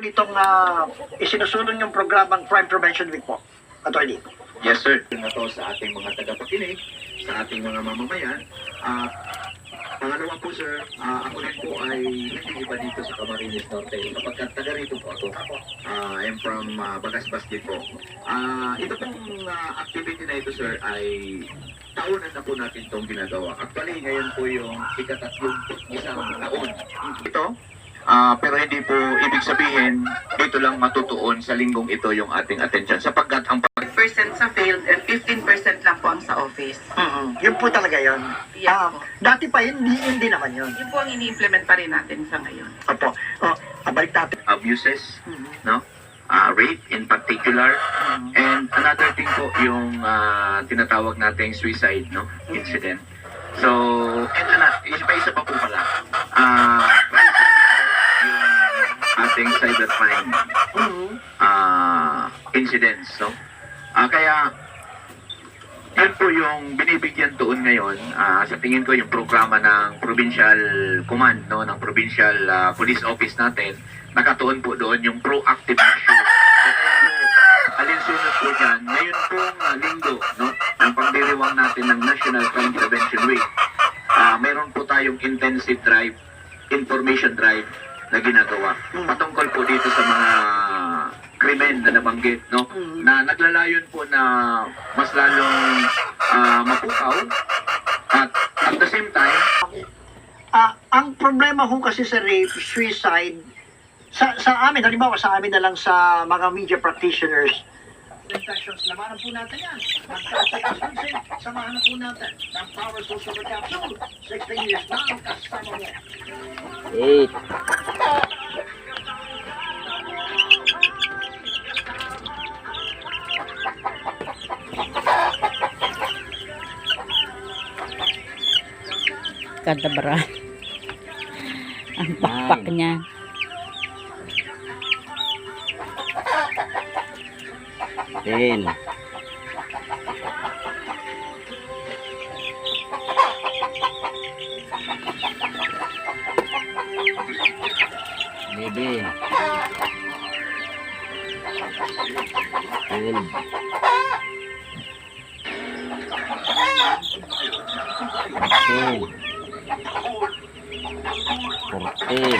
Itong isinusulong yung programang Crime Prevention Week po, Attorney. Yes, sir. Na to sa ating mga tagapakinig, sa ating mga mamamayan. Pangalawa po, sir, ako rin po ay hindi iba dito sa Camarines Norte. Kapag taga rito po ako, I'm from Bagasbas din po. Ito pong activity na ito, sir, ay taonan na po natin itong ginagawa. Actually, ngayon po yung ika-31 taon. Ito, pero hindi po ibig sabihin dito lang matutuon sa linggong ito yung ating atensyon sapagkat ang 5% sa field and 15% lang po ang sa office. Yun po talaga yun. Yes po. Dati pa yun, hindi naman yun. Yun po ang ini-implement pa rin natin sa ngayon. Opo. Balik natin. abuses, no? Rape in particular. And another thing po yung tinatawag nating suicide, no? Incident. So, and isa pa po pala. Yung ating cybercrime incidents, no? Kaya yun po yung binibigyan tuon ngayon sa tingin ko yung programa ng Provincial Command, no, ng Provincial Police Office natin, nakatuon po doon yung proactive measure. Alinsunod po dyan, ngayon pong linggo, no, ang pagdiriwang natin ng National Crime Prevention Week, meron po tayong intensive drive, information drive na ginagawa. Patungkol po dito sa mga krimen na nabanggit, no? Na naglalayon po na mas lalong mapukaw at the same time, Ang problema ho kasi sa rape, suicide, sa amin, halimbawa sa amin na lang sa mga media practitioners, infections, lamanan po natin yan. Samahan na po natin ng Power Social Capsule. 16 years na ang kasama mo. 8. Kadabra. Ang pakpak niya. 10. 11. 12. 14.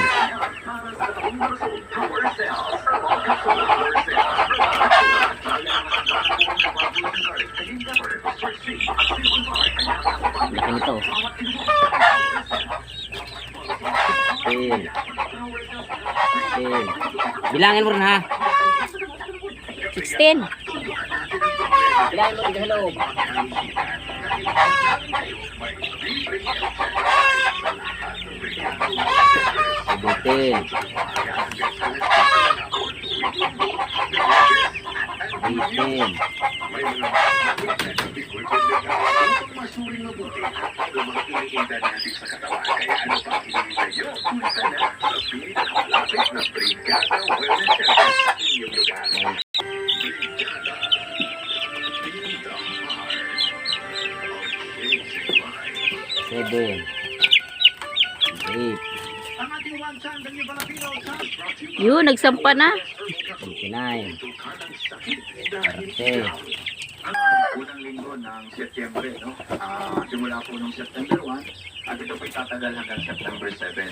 Laki nito. 10. 10. Bilangin mo rin ha. 16. Bilangin mo rin sa loob. 17. 18. 7. 8. Yun, nagsampa na. 29. 30. unang linggo ng Setyembre, no? Simula po nung September 1 at ito po itatagal hanggang September 7.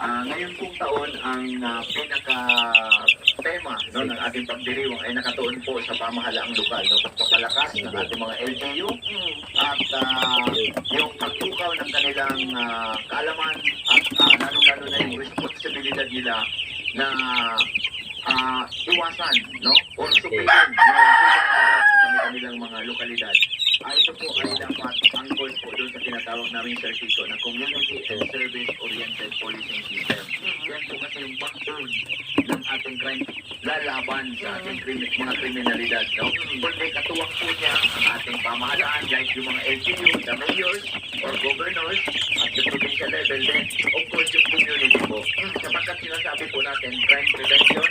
Ngayon pong taon, ang pinaka-tema, no, ng ating pagdiriwang ay nakatuon po sa pamahalaang lokal, no? Pagpapalakas ng ating mga LGU at yung pagtukaw ng kanilang kaalaman at lalo-lalo na yung responsibilidad nila na iwasan, no? Or supitin yung kanilang mga lokalidad. Ito po ay dapat angkol po doon sa tinatawag namin Sir Kiko na Community and Service-Oriented Policing System. Yan po kasi yung backbone ng ating crime lalaban sa ating mga kriminalidad, no? Kundi katuwang po niya ang ating pamahalaan, guys, yung mga LGU, the mayors, or governors, at the provincial level din. Of course, yung community po. Sapagkat sinasabi po natin, crime prevention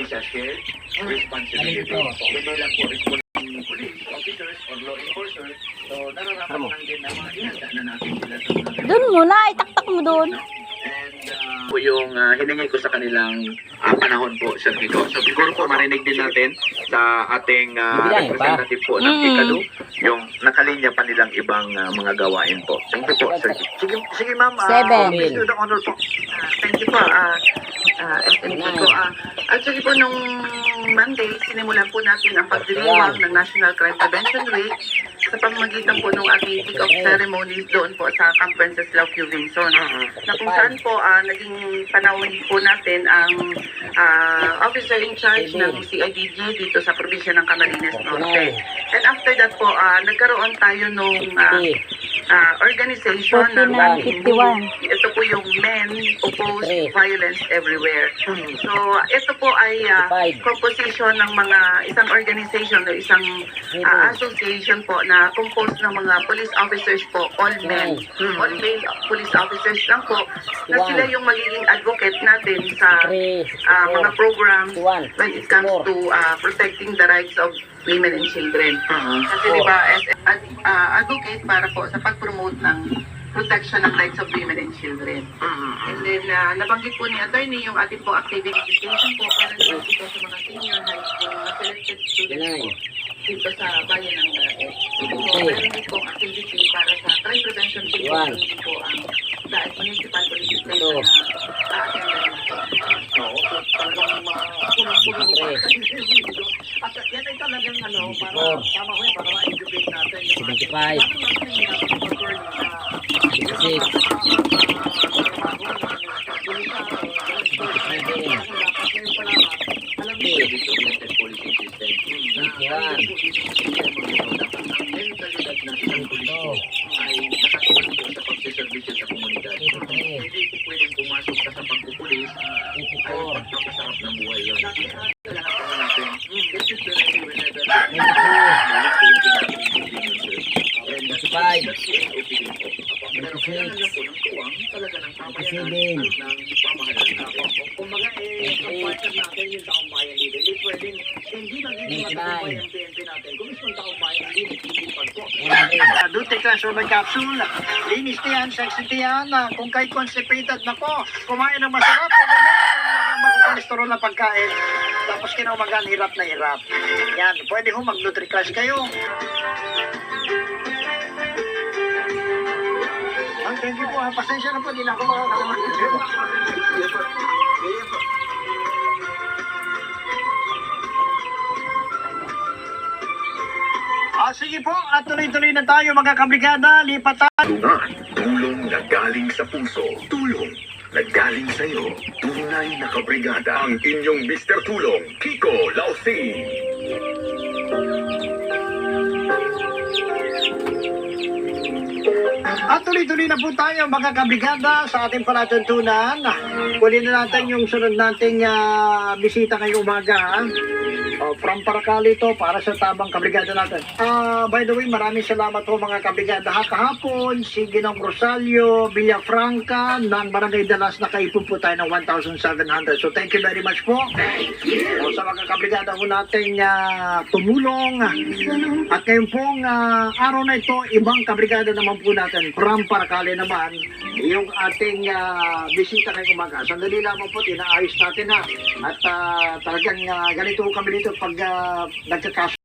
is a shared responsibility. Hindi lang po responsibility police officers or law enforcers. So, nararapat lang din na mga ihanda na natin sila sa mga Doon muna, itaktak mo doon. and po yung hiningi ko sa kanilang panahon po, Sir Kiko. So siguro po marinig din natin sa ating representative po ng Picado yung nakalinya pa nilang ibang mga gawain po. Thank you po, Sir Kiko. Sige ma'am. 7. Please do the honor po. Thank you po, SNP ko. Actually po, nung Monday, sinimulan po natin ang pagdiriwang ng National Crime Prevention Week sa pamamagitan po ng ating kick-off ceremonies doon po sa Camp Wenceslao Q. Vinson. Na kung saan po naging panahon po natin ang officer in charge ng CIDG dito sa probinsya ng Camarines Norte. And after that po, nagkaroon tayo nung organization ng 49, 51. ito po yung Men Oppose Violence Everywhere. So, ito po ay composition ng mga isang organization o isang association po na composed ng mga police officers po, all men, all male police officers lang po, na sila yung magiging advocate natin sa mga programs when it comes to protecting the rights of women and children. Kasi diba, as advocate para po sa pag-promote ng protection ng rights of women and children. And then, nabanggit po ni attorney yung ating po activity education po para naman ito sa mga senior high school, mga selected students po dito sa bayan ng Malacanang. So, meron din po activity para sa crime prevention team po ang dahil municipal police station na attend natin. Oo, talagang puno-puno. At yan ay talagang para tama ko para ma-educate natin yung 75. 76. Service-oriented policing system. Ay nakatulong po sa pagsiservisyo sa komunidad. Hindi po pwedeng pumasok sa pagpupulis ay pagpapasarap ng buhay yun. Lahat po natin, this is the way whenever pero kailangan lang po ng tuwang talaga ng pamayanan ng pamahalaan natin. Kumbaga ang partner natin yung taong bayan dito. Hindi pwedeng, hindi magiging matubay ang PNP natin. Kung mismo ang taong bayan, hindi nagtitipag po. Duterte Transformer Capsule, linis tiyan, sexy tiyan, kung kay constipated na po, kumain ng masarap, makukolesterol na pagkain, tapos kinaumagan, hirap na hirap. Yan, pwede ho mag-Nutri-Crush kayo. Thank you po. Pasensya na po. Di na ako makakalaman. Sige po. At tuloy-tuloy na tayo mga kabrigada. Lipatan. Tulungan, tulong na galing sa puso. Tulong na galing sa iyo. Tunay na kabrigada. Ang inyong Mr. Tulong, Kiko Lausi. At tuloy-tuloy na po tayo mga kabrigada sa ating palatuntunan. Kunin na natin yung sunod nating bisita ngayong umaga. From Paracali to para sa tabang kabrigada natin. By the way, maraming salamat po mga kabrigada. Kahapon, si Ginong Rosalio Villafranca ng Barangay Dalas nakaipon po tayo ng 1,700. So thank you very much po. Sa mga kabrigada po nating tumulong. At ngayon pong araw na ito, ibang kabrigada naman po natin. From Paracali naman, yung ating bisita ngayong umaga. Sandali lamang po, tinaayos natin ha. At talagang ganito kami dito pag nagkakaso